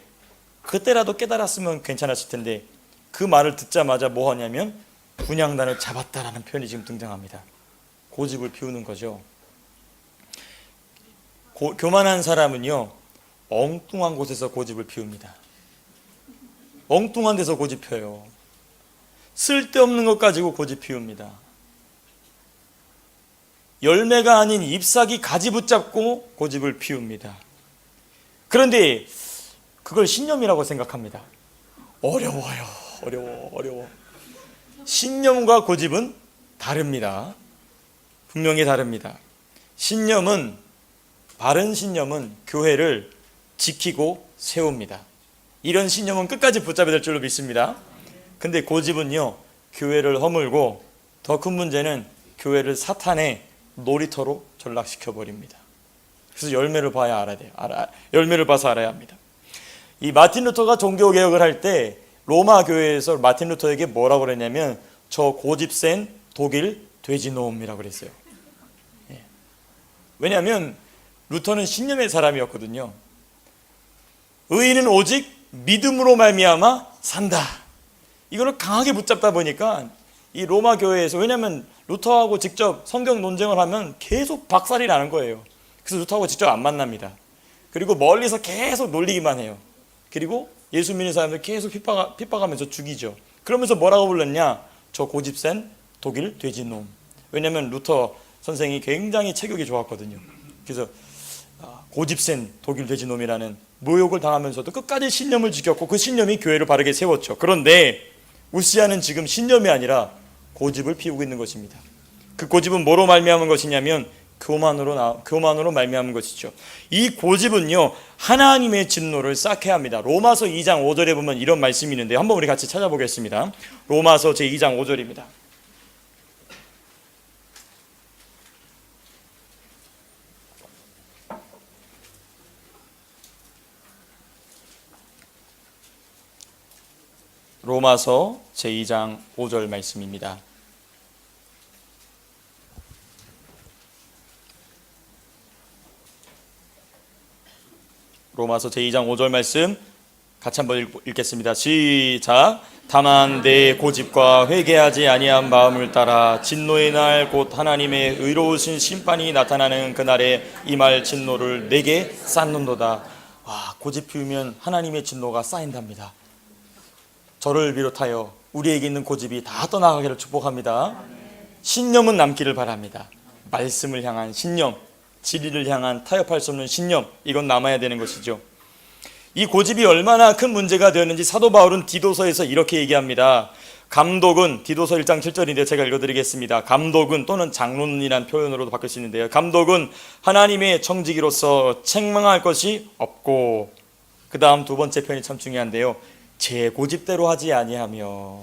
그때라도 깨달았으면 괜찮았을 텐데 그 말을 듣자마자 뭐 하냐면 분향단을 잡았다라는 표현이 지금 등장합니다. 고집을 피우는 거죠. 교만한 사람은요, 엉뚱한 곳에서 고집을 피웁니다. 엉뚱한 데서 고집 펴요. 쓸데없는 것 가지고 고집 피웁니다. 열매가 아닌 잎사귀 가지 붙잡고 고집을 피웁니다. 그런데 그걸 신념이라고 생각합니다. 어려워. 신념과 고집은 다릅니다. 분명히 다릅니다. 바른 신념은 교회를 지키고 세웁니다. 이런 신념은 끝까지 붙잡아야 될 줄로 믿습니다. 근데 고집은요, 교회를 허물고 더 큰 문제는 교회를 사탄의 놀이터로 전락시켜 버립니다. 그래서 열매를 봐서 알아야 합니다. 이 마틴 루터가 종교 개혁을 할 때 로마 교회에서 마틴 루터에게 뭐라고 그랬냐면 저 고집센 독일 돼지놈이라고 그랬어요. 왜냐하면 루터는 신념의 사람이었거든요. 의인은 오직 믿음으로 말미암아 산다. 이거를 강하게 붙잡다 보니까 이 로마 교회에서, 왜냐하면 루터하고 직접 성경 논쟁을 하면 계속 박살이 나는 거예요. 그래서 루터하고 직접 안 만납니다. 그리고 멀리서 계속 놀리기만 해요. 그리고 예수 믿는 사람들 계속 핍박하면서 죽이죠. 그러면서 뭐라고 불렀냐? 저 고집센 독일 돼지놈. 왜냐하면 루터 선생이 굉장히 체격이 좋았거든요. 그래서 고집센 독일 돼지놈이라는 모욕을 당하면서도 끝까지 신념을 지켰고 그 신념이 교회를 바르게 세웠죠. 그런데 우시아는 지금 신념이 아니라 고집을 피우고 있는 것입니다. 그 고집은 뭐로 말미암은 것이냐면 교만으로 말미암은 것이죠. 이 고집은요, 하나님의 진노를 쌓게 합니다. 로마서 2장 5절에 보면 이런 말씀이 있는데 한번 우리 같이 찾아보겠습니다. 로마서 제2장 5절입니다. 로마서 제2장 5절 말씀입니다. 로마서 제2장 5절 말씀 같이 한번 읽겠습니다. 시작. 다만 내 고집과 회개하지 아니한 마음을 따라 진노의 날 곧 하나님의 의로우신 심판이 나타나는 그날에 임할 진노를 내게 쌓는도다. 고집 피우면 하나님의 진노가 쌓인답니다. 저를 비롯하여 우리에게 있는 고집이 다 떠나가기를 축복합니다. 신념은 남기를 바랍니다. 말씀을 향한 신념, 진리를 향한 타협할 수 없는 신념, 이건 남아야 되는 것이죠. 이 고집이 얼마나 큰 문제가 되었는지 사도 바울은 디도서에서 이렇게 얘기합니다. 감독은, 디도서 1장 7절인데 제가 읽어드리겠습니다. 감독은, 또는 장로는이라는 표현으로도 바뀔 수 있는데요, 감독은 하나님의 청지기로서 책망할 것이 없고, 그 다음 두 번째 표현이 참 중요한데요, 제 고집대로 하지 아니하며.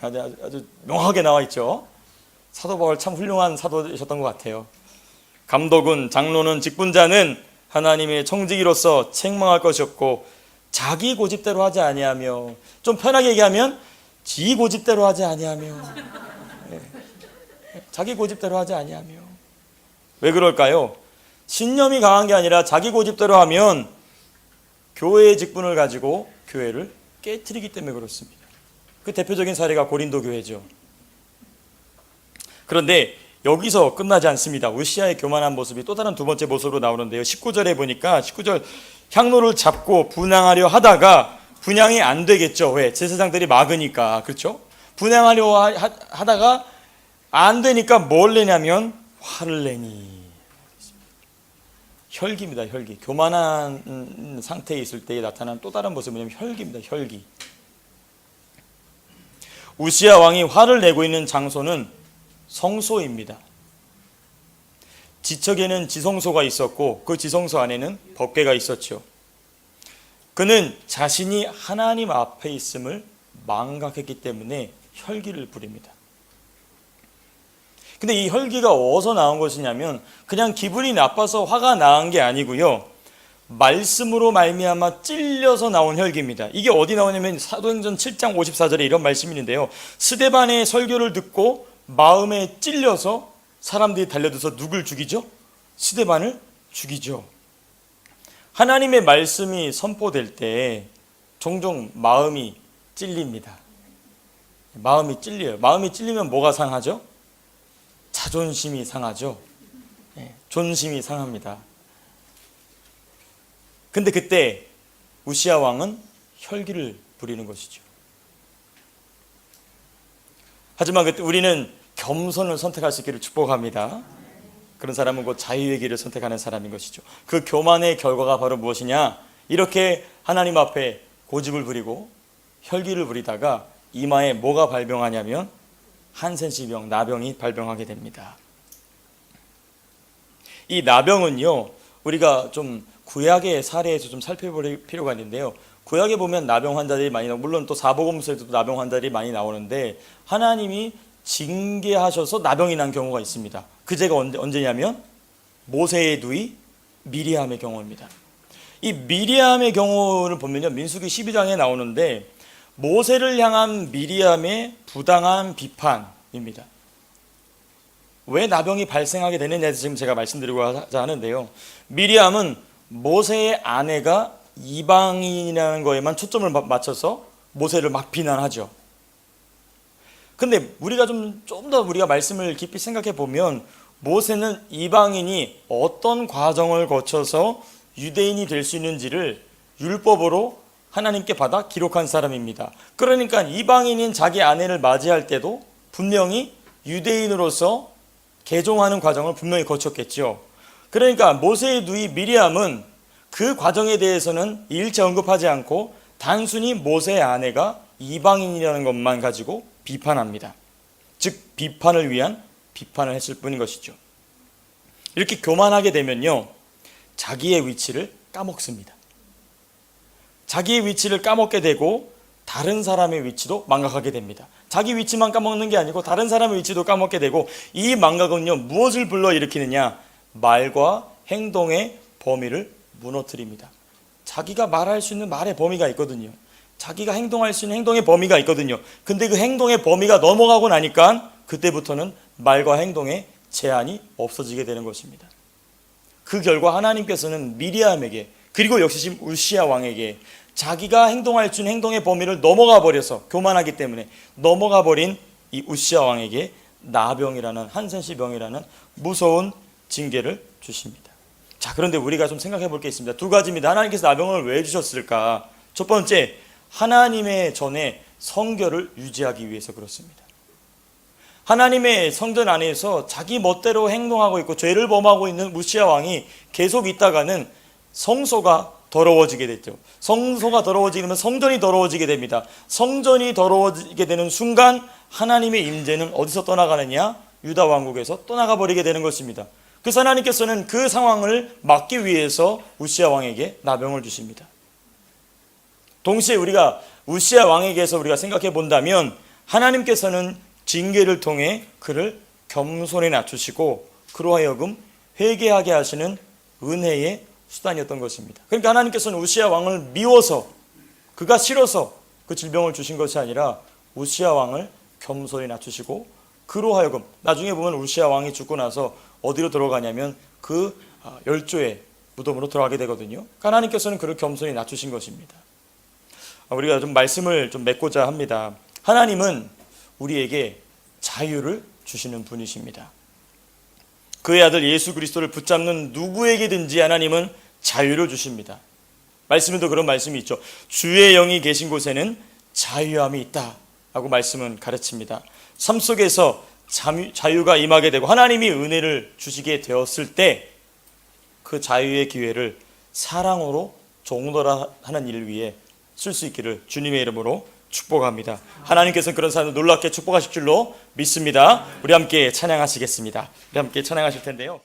아주 명확하게 나와 있죠. 사도 바울 참 훌륭한 사도이셨던 것 같아요. 감독은, 장로는, 직분자는 하나님의 청지기로서 책망할 것이 없고 자기 고집대로 하지 아니하며, 좀 편하게 얘기하면 지 고집대로 하지 아니하며, 자기 고집대로 하지 아니하며. 왜 그럴까요? 신념이 강한 게 아니라 자기 고집대로 하면 교회의 직분을 가지고 교회를 깨트리기 때문에 그렇습니다. 그 대표적인 사례가 고린도 교회죠. 그런데 여기서 끝나지 않습니다. 우시아의 교만한 모습이 또 다른 두 번째 모습으로 나오는데요. 19절에 보니까 19절, 향로를 잡고 분향하려 하다가 분향이 안 되겠죠. 왜? 제사장들이 막으니까. 그렇죠? 분향하려 하다가 안 되니까 뭘 내냐면 화를 내니. 혈기입니다. 혈기. 교만한 상태에 있을 때에 나타난 또 다른 모습은 뭐냐면 혈기입니다. 혈기. 우시아 왕이 화를 내고 있는 장소는 성소입니다. 지척에는 지성소가 있었고 그 지성소 안에는 법궤가 있었죠. 그는 자신이 하나님 앞에 있음을 망각했기 때문에 혈기를 부립니다. 근데 이 혈기가 어디서 나온 것이냐면 그냥 기분이 나빠서 화가 나은 게 아니고요. 말씀으로 말미암아 찔려서 나온 혈기입니다. 이게 어디 나오냐면 사도행전 7장 54절에 이런 말씀이 있는데요. 스데반의 설교를 듣고 마음에 찔려서 사람들이 달려들어서 누굴 죽이죠? 스데반을 죽이죠. 하나님의 말씀이 선포될 때 종종 마음이 찔립니다. 마음이 찔려요. 마음이 찔리면 뭐가 상하죠? 자존심이 상하죠. 존심이 상합니다. 근데 그때 우시야 왕은 혈기를 부리는 것이죠. 하지만 그때 우리는 겸손을 선택할 수 있기를 축복합니다. 그런 사람은 곧 자유의 길을 선택하는 사람인 것이죠. 그 교만의 결과가 바로 무엇이냐? 이렇게 하나님 앞에 고집을 부리고 혈기를 부리다가 이마에 뭐가 발병하냐면 한센시병, 나병이 발병하게 됩니다. 이 나병은요, 우리가 좀 구약의 사례에서 좀 살펴볼 필요가 있는데요. 구약에 보면 나병 환자들이 많이 나오고, 물론 또 사복음서에도 나병 환자들이 많이 나오는데 하나님이 징계하셔서 나병이 난 경우가 있습니다. 그 제가 언제냐면 모세의 누이 미리암의 경우입니다. 이 미리암의 경우를 보면요, 민수기 12장에 나오는데 모세를 향한 미리암의 부당한 비판입니다. 왜 나병이 발생하게 되느냐에 지금 제가 말씀드리고자 하는데요. 미리암은 모세의 아내가 이방인이라는 거에만 초점을 맞춰서 모세를 막 비난하죠. 근데 우리가 좀 더 우리가 말씀을 깊이 생각해 보면 모세는 이방인이 어떤 과정을 거쳐서 유대인이 될 수 있는지를 율법으로 하나님께 받아 기록한 사람입니다. 그러니까 이방인인 자기 아내를 맞이할 때도 분명히 유대인으로서 개종하는 과정을 분명히 거쳤겠죠. 그러니까 모세의 누이 미리암은 그 과정에 대해서는 일체 언급하지 않고 단순히 모세의 아내가 이방인이라는 것만 가지고 비판합니다. 즉 비판을 위한 비판을 했을 뿐인 것이죠. 이렇게 교만하게 되면요, 자기의 위치를 까먹습니다. 자기의 위치를 까먹게 되고 다른 사람의 위치도 망각하게 됩니다. 자기 위치만 까먹는 게 아니고 다른 사람의 위치도 까먹게 되고, 이 망각은요 무엇을 불러일으키느냐? 말과 행동의 범위를 무너뜨립니다. 자기가 말할 수 있는 말의 범위가 있거든요. 자기가 행동할 수 있는 행동의 범위가 있거든요. 근데 그 행동의 범위가 넘어가고 나니까 그때부터는 말과 행동의 제한이 없어지게 되는 것입니다. 그 결과 하나님께서는 미리암에게, 그리고 역시 지금 우시야 왕에게 자기가 행동할 수 있는 행동의 범위를 넘어가 버려서, 교만하기 때문에 넘어가 버린 이 우시야 왕에게 나병이라는, 한센시병이라는 무서운 징계를 주십니다. 자, 그런데 우리가 좀 생각해 볼 게 있습니다. 두 가지입니다. 하나님께서 나병을 왜 주셨을까? 첫 번째, 하나님의 전에 성결을 유지하기 위해서 그렇습니다. 하나님의 성전 안에서 자기 멋대로 행동하고 있고 죄를 범하고 있는 우시야 왕이 계속 있다가는 성소가 더러워지게 됐죠. 성소가 더러워지면 성전이 더러워지게 됩니다. 성전이 더러워지게 되는 순간 하나님의 임재는 어디서 떠나가느냐? 유다 왕국에서 떠나가 버리게 되는 것입니다. 그래서 하나님께서는 그 상황을 막기 위해서 우시야 왕에게 나병을 주십니다. 동시에 우리가 우시야 왕에게서 우리가 생각해 본다면 하나님께서는 징계를 통해 그를 겸손히 낮추시고 그로 하여금 회개하게 하시는 은혜의 수단이었던 것입니다. 그러니까 하나님께서는 우시야 왕을 미워서, 그가 싫어서 그 질병을 주신 것이 아니라 우시야 왕을 겸손히 낮추시고 그로 하여금, 나중에 보면 우시야 왕이 죽고 나서 어디로 들어가냐면 그 열조의 무덤으로 들어가게 되거든요. 그러니까 하나님께서는 그를 겸손히 낮추신 것입니다. 우리가 좀 말씀을 좀 맺고자 합니다. 하나님은 우리에게 자유를 주시는 분이십니다. 그의 아들 예수 그리스도를 붙잡는 누구에게든지 하나님은 자유를 주십니다. 말씀에도 그런 말씀이 있죠. 주의 영이 계신 곳에는 자유함이 있다 라고 말씀은 가르칩니다. 삶 속에서 자유가 임하게 되고 하나님이 은혜를 주시게 되었을 때 그 자유의 기회를 사랑으로 종노하는 일을 위해 쓸 수 있기를 주님의 이름으로 축복합니다. 하나님께서는 그런 사람을 놀랍게 축복하실 줄로 믿습니다. 우리 함께 찬양하시겠습니다. 우리 함께 찬양하실 텐데요.